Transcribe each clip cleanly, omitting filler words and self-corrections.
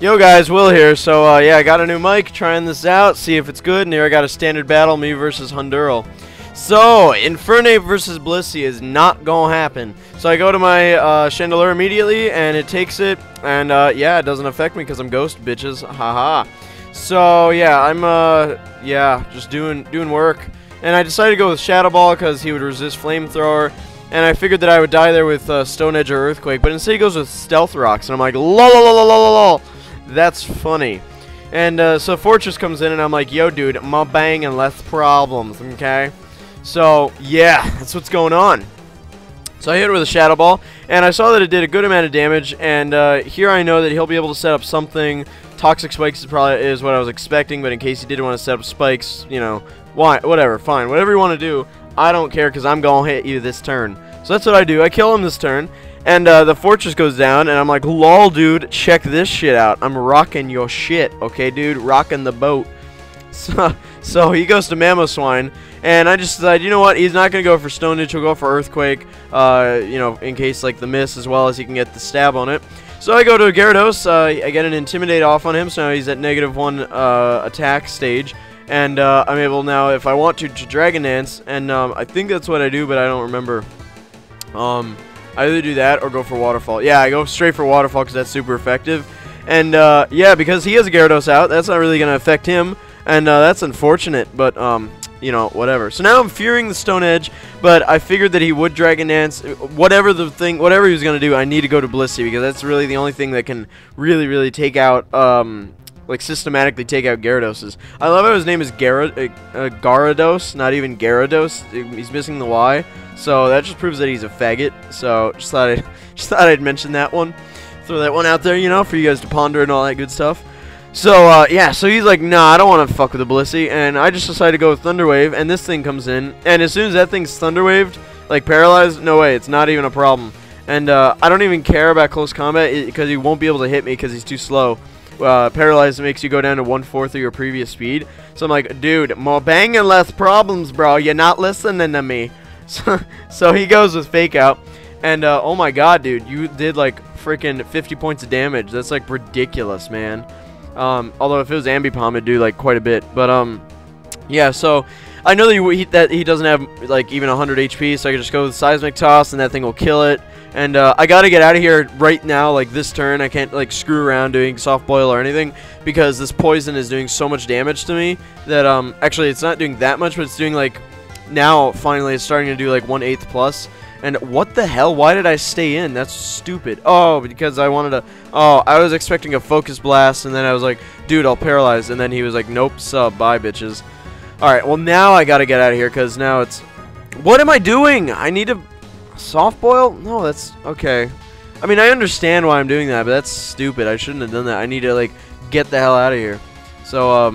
Yo guys, Will here. So yeah, I got a new mic, trying this out, see if it's good, and here I got a standard battle, me versus Hunderl. So, Infernape versus Blissey is not gonna happen. So I go to my Chandelure immediately, and it takes it, and yeah, it doesn't affect me because I'm ghost, bitches. Haha. So yeah, I'm yeah, just doing work. And I decided to go with Shadow Ball because he would resist Flamethrower. And I figured that I would die there with Stone Edge or Earthquake, but instead he goes with Stealth Rocks, and I'm like, lol, lol, lol, lol, lol. That's funny. And so Fortress comes in, and I'm like, yo, dude, my bang and less problems, okay? So, yeah, that's what's going on. So I hit it with a Shadow Ball, and I saw that it did a good amount of damage, and here I know that he'll be able to set up something. Toxic Spikes is what I was expecting, but in case he did want to set up Spikes, you know, why, whatever, fine. Whatever you want to do, I don't care, because I'm going to hit you this turn. So that's what I do. I kill him this turn. And the Fortress goes down, and I'm like, lol, dude, check this shit out. I'm rocking your shit, okay, dude? Rocking the boat. So he goes to Mamoswine, and I just decide, you know what? He's not going to go for Stone Edge. He'll go for Earthquake, you know, in case, like, the miss, as well as he can get the stab on it. So I go to Gyarados. I get an Intimidate off on him, so now he's at -1 attack stage. And I'm able now, if I want to Dragon Dance, and I think that's what I do, but I don't remember. I either do that or go for Waterfall. Yeah, I go straight for Waterfall because that's super effective. And, yeah, because he has a Gyarados out, that's not really going to affect him. And that's unfortunate, but, you know, whatever. So now I'm fearing the Stone Edge, but I figured that he would Dragon Dance. Whatever he was going to do, I need to go to Blissey because that's really the only thing that can really take out, like, systematically take out Gyaradoses. I love how his name is Gyarados, not even Gyarados. He's missing the Y. So that just proves that he's a faggot. So just thought I'd mention that one. Throw that one out there, you know, for you guys to ponder and all that good stuff. So yeah, so he's like, nah, I don't want to fuck with the Blissey, and I just decided to go with Thunder Wave, and this thing comes in, and as soon as that thing's Thunder Waved, like paralyzed, no way, it's not even a problem. And I don't even care about close combat because he won't be able to hit me because he's too slow. Paralyzed makes you go down to 1/4 of your previous speed. So I'm like, dude, more bang and less problems, bro. You're not listening to me. So he goes with Fake Out, and oh my god, dude, you did like freaking 50 points of damage. That's like ridiculous, man. Although if it was Ambipom, it'd do like quite a bit. But yeah. So I know that he doesn't have like even 100 HP, so I can just go with Seismic Toss, and that thing will kill it. And I gotta get out of here right now, like this turn. I can't like screw around doing Soft Boil or anything because this poison is doing so much damage to me that actually it's not doing that much, but it's doing like. Now, finally, it's starting to do like 1/8 plus. And what the hell? Why did I stay in? That's stupid. Oh, because I wanted to... Oh, I was expecting a Focus Blast, and then I was like, dude, I'll paralyze. And then he was like, nope, sub, bye, bitches. Alright, well, now I gotta get out of here, because now it's... What am I doing? I need to... Soft Boil? No, that's... Okay. I mean, I understand why I'm doing that, but that's stupid. I shouldn't have done that. I need to, like, get the hell out of here. So,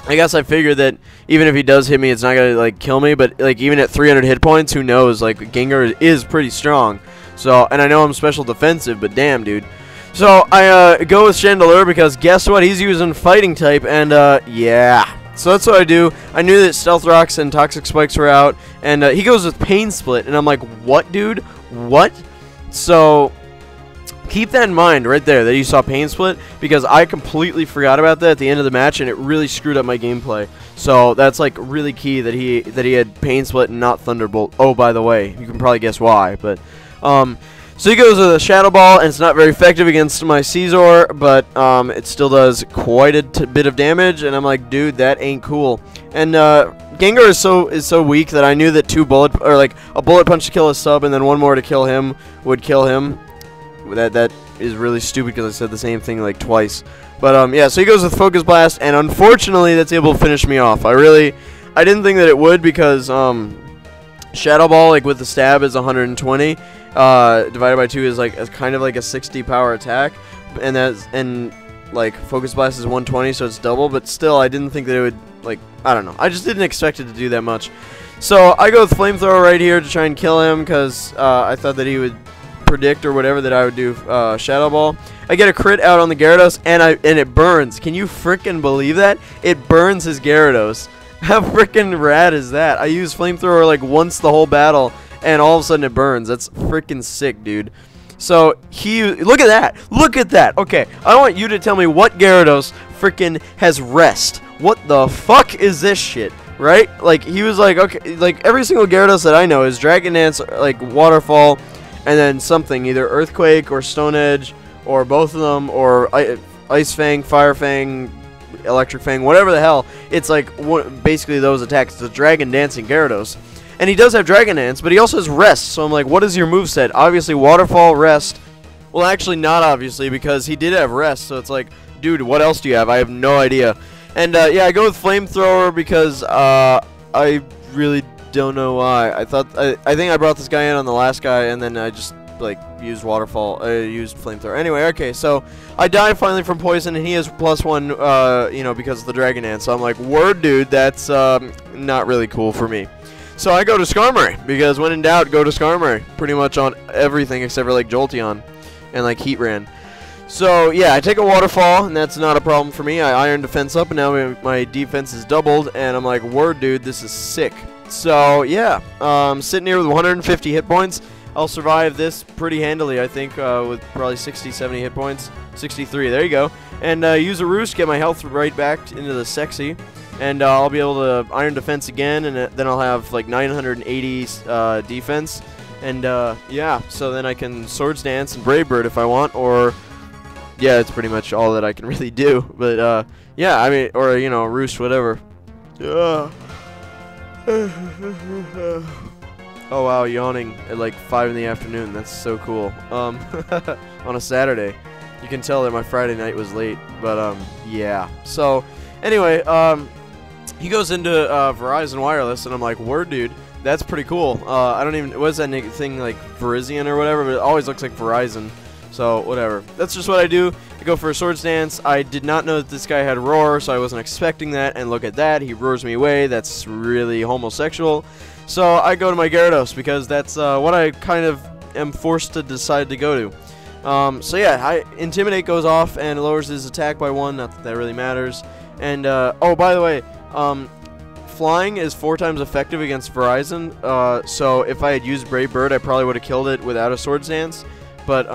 I guess I figured that even if he does hit me, it's not going to, like, kill me. But, like, even at 300 hit points, who knows? Like, Gengar is pretty strong. So, and I know I'm special defensive, but damn, dude. So, I go with Chandelure because guess what? He's using Fighting type, and, yeah. So that's what I do. I knew that Stealth Rocks and Toxic Spikes were out, and he goes with Pain Split, and I'm like, what, dude? What? So... keep that in mind right there that you saw Pain Split because I completely forgot about that at the end of the match and it really screwed up my gameplay. So that's like really key that he had Pain Split and not Thunderbolt. Oh, by the way, you can probably guess why, but so he goes with a Shadow Ball and it's not very effective against my Caesar, but it still does quite a bit of damage and I'm like, dude, that ain't cool. And Gengar is so weak that I knew that a bullet punch to kill a sub and then one more to kill him would kill him. That is really stupid because I said the same thing like twice. But yeah, so he goes with Focus Blast, and unfortunately that's able to finish me off. I didn't think that it would because Shadow Ball, like with the stab, is 120. Divided by 2 is like kind of like a 60 power attack, and like Focus Blast is 120, so it's double. But still, I didn't think that it would, like, I don't know. I just didn't expect it to do that much. So I go with Flamethrower right here to try and kill him because I thought that he would predict or whatever that I would do Shadow Ball. I get a crit out on the Gyarados and it burns. Can you frickin' believe that? It burns his Gyarados. How frickin' rad is that? I use Flamethrower like once the whole battle and all of a sudden it burns. That's frickin' sick, dude. So look at that. Look at that. Okay, I want you to tell me what Gyarados freaking has rest. What the fuck is this shit? Right? Like, he was like, okay, like, every single Gyarados that I know is Dragon Dance, like, Waterfall, and then something, either Earthquake or Stone Edge, or both of them, or Ice Fang, Fire Fang, Electric Fang, whatever the hell. It's like, basically those attacks. It's a Dragon Dancing Gyarados. And he does have Dragon Dance, but he also has Rest, so I'm like, what is your moveset? Obviously, Waterfall, Rest. Well, actually, not obviously, because he did have Rest, so it's like, dude, what else do you have? I have no idea. And, yeah, I go with Flamethrower because, I really don't know why. I think I brought this guy in on the last guy, and then I just, like, used Waterfall, used Flamethrower. Anyway, okay, so I die finally from Poison, and he has +1, you know, because of the Dragon Dance. So I'm like, word, dude, that's, not really cool for me. So I go to Skarmory, because when in doubt, go to Skarmory. Pretty much on everything except for, like, Jolteon and, like, Heatran. So, yeah, I take a Waterfall, and that's not a problem for me. I Iron Defense up, and now my defense is doubled, and I'm like, word, dude, this is sick. So, yeah, sitting here with 150 hit points. I'll survive this pretty handily, I think, with probably 60, 70 hit points. 63, there you go. And use a Roost, get my health right back into the sexy. And I'll be able to Iron Defense again, and then I'll have, like, 980 defense. And, yeah, so then I can Swords Dance and Brave Bird if I want, or... yeah, it's pretty much all that I can really do. But, yeah, I mean, or, you know, Roost, whatever. Oh, wow, yawning at, like, 5 in the afternoon. That's so cool. On a Saturday. You can tell that my Friday night was late. But, yeah. So, anyway, he goes into Verizon Wireless, and I'm like, word, dude. That's pretty cool. I don't even... what is that thing, like, Verizion or whatever? But it always looks like Verizon. So, whatever. That's just what I do. I go for a Swords Dance. I did not know that this guy had Roar, so I wasn't expecting that. And look at that. He roars me away. That's really homosexual. So, I go to my Gyarados, because that's what I kind of am forced to decide to go to. So, yeah, Intimidate goes off and lowers his attack by 1. Not that that really matters. And, oh, by the way, Flying is 4 times effective against Verizon. So, if I had used Brave Bird, I probably would have killed it without a Swords Dance. But,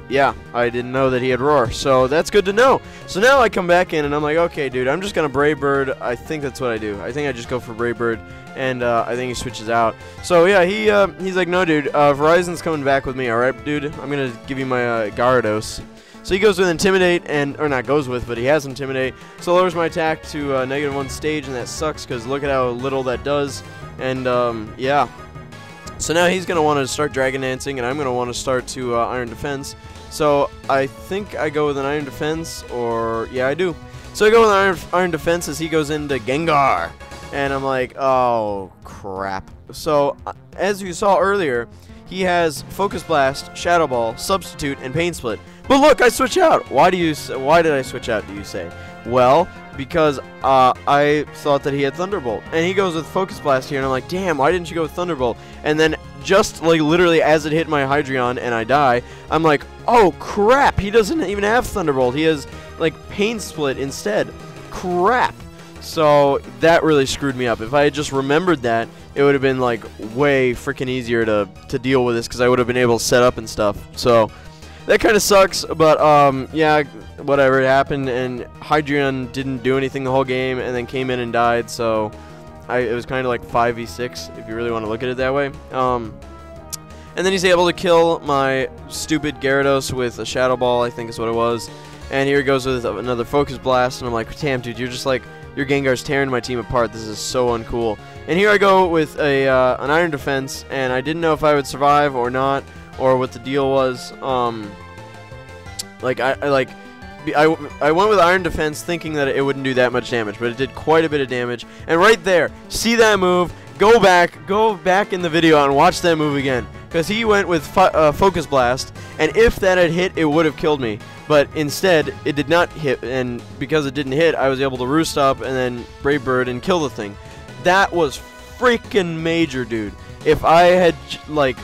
yeah, I didn't know that he had Roar, so that's good to know. So now I come back in, and I'm like, okay, dude, I'm just going to Brave Bird. I think that's what I do. I think I just go for Brave Bird, and I think he switches out. So, yeah, he's like, no, dude, Verizon's coming back with me, all right, dude? I'm going to give you my Gyarados. So he goes with Intimidate, or not goes with, but he has Intimidate. So lowers my attack to -1 stage, and that sucks, because look at how little that does. And, yeah. So now he's going to want to start Dragon Dancing, and I'm going to want to start to Iron Defense. So I think I go with an Iron Defense, or... yeah, I do. So I go with Iron Defense as he goes into Gengar. And I'm like, oh, crap. So, as you saw earlier, he has Focus Blast, Shadow Ball, Substitute, and Pain Split. But look, I switch out. Why did I switch out, do you say? Well, because I thought that he had Thunderbolt. And he goes with Focus Blast here, and I'm like, damn, why didn't you go with Thunderbolt? And then just, like, literally as it hit my Hydreion and I die, I'm like, oh, crap, he doesn't even have Thunderbolt. He has, like, Pain Split instead. Crap. So that really screwed me up. If I had just remembered that, it would have been, like, way freaking easier to deal with this, because I would have been able to set up and stuff. So that kind of sucks, but, yeah, whatever, it happened, and Hydreion didn't do anything the whole game, and then came in and died, so it was kind of like 5v6, if you really want to look at it that way. And then he's able to kill my stupid Gyarados with a Shadow Ball, I think is what it was. And here he goes with another Focus Blast, and I'm like, damn, dude, you're just like, your Gengar's tearing my team apart. This is so uncool. And here I go with an Iron Defense, and I didn't know if I would survive or not, or what the deal was. I went with Iron Defense thinking that it wouldn't do that much damage, but it did quite a bit of damage. And right there, see that move? Go back in the video and watch that move again, because he went with Focus Blast, and if that had hit, it would have killed me. But instead, it did not hit, and because it didn't hit, I was able to Roost up and then Brave Bird and kill the thing. That was freaking major, dude. If I had, like,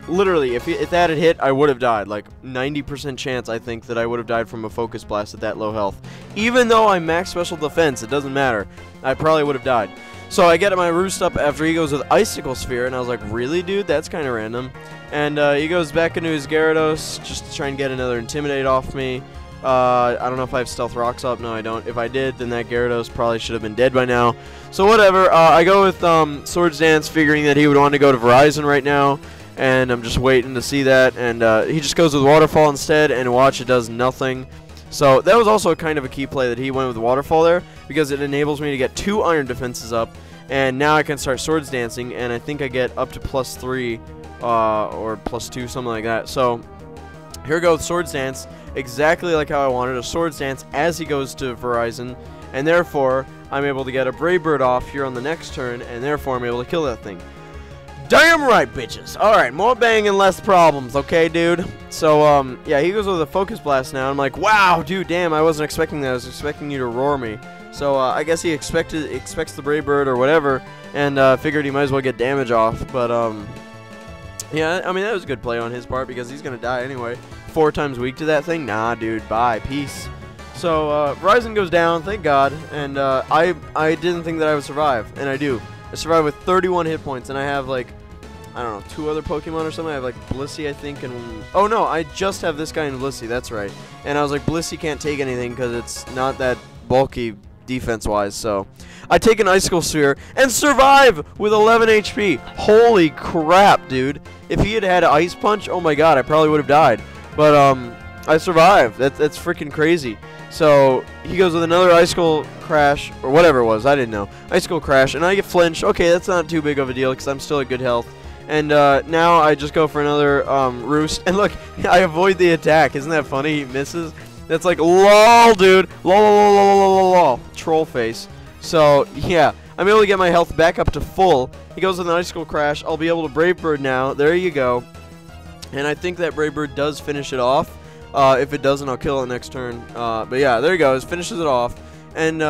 literally, if that had hit, I would have died. Like, 90% chance, I think, that I would have died from a Focus Blast at that low health. Even though I'm max special defense, it doesn't matter. I probably would have died. So I get my roost up after he goes with Icicle Sphere, and I was like, really, dude? That's kind of random. And he goes back into his Gyarados just to try and get another Intimidate off me. I don't know if I have Stealth Rocks up. No, I don't. If I did, then that Gyarados probably should have been dead by now. So whatever. I go with Swords Dance, figuring that he would want to go to Verizon right now. And I'm just waiting to see that. And he just goes with Waterfall instead, and watch, it does nothing. So that was also kind of a key play that he went with Waterfall there, because it enables me to get 2 Iron Defenses up. And now I can start Swords Dancing, and I think I get up to +3 or +2, something like that. So here goes Swords Dance, exactly like how I wanted, a Swords Dance as he goes to Verizon, and therefore I'm able to get a Brave Bird off here on the next turn, and therefore I'm able to kill that thing. Damn right, bitches. Alright, more bang and less problems, okay, dude? So, yeah, he goes with a Focus Blast now. I'm like, wow, dude, damn, I wasn't expecting that. I was expecting you to roar me. So, I guess he expects the Brave Bird or whatever, and figured he might as well get damage off. But, yeah, I mean, that was a good play on his part, because he's going to die anyway. 4 times weak to that thing? Nah, dude, bye, peace. So, Verizon goes down, thank God, and I didn't think that I would survive, and I do. I survived with 31 hit points, and I have, like, I don't know, 2 other Pokemon or something. I have, like, Blissey, I think, and... Oh, no, I just have this guy in Blissey, that's right. And I was like, Blissey can't take anything because it's not that bulky defense-wise, so... I take an Icicle Sphere and survive with 11 HP. Holy crap, dude. If he had had Ice Punch, oh my god, I probably would have died. But, I survived. That's freaking crazy. So, he goes with another Icicle Crash, or whatever it was, I didn't know. Icicle Crash, and I get flinched. Okay, that's not too big of a deal because I'm still at good health. And now I just go for another Roost. And look, I avoid the attack. Isn't that funny? He misses. That's like, lol, dude. Lol, lol, lol, lol, lol, lol. Troll face. So, yeah. I'm able to get my health back up to full. He goes with an Icicle Crash. I'll be able to Brave Bird now. There you go. And I think that Brave Bird does finish it off. If it doesn't, I'll kill it next turn. But yeah, there he goes. Finishes it off. And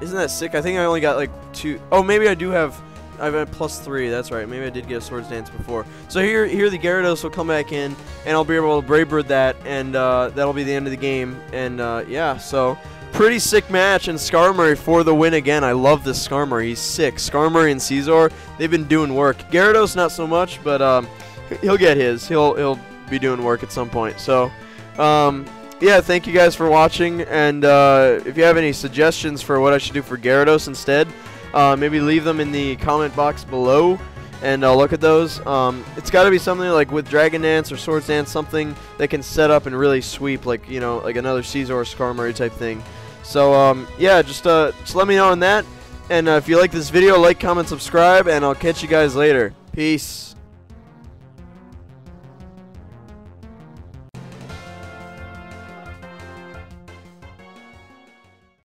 isn't that sick? I think I only got like 2. Oh, maybe I do have... I've had +3, that's right. Maybe I did get a Swords Dance before. So here the Gyarados will come back in, and I'll be able to Brave Bird that, and that'll be the end of the game. And yeah, so pretty sick match, and Skarmory for the win again. I love this Skarmory. He's sick. Skarmory and Caesar, they've been doing work. Gyarados not so much, but he'll get his. He'll be doing work at some point. So yeah, thank you guys for watching, and if you have any suggestions for what I should do for Gyarados instead, maybe leave them in the comment box below, and I'll look at those. It's got to be something like with Dragon Dance or Swords Dance, something that can set up and really sweep, like, you know, like another Caesar or Skarmory type thing. So yeah, just let me know on that. And if you like this video, like, comment, subscribe, and I'll catch you guys later. Peace.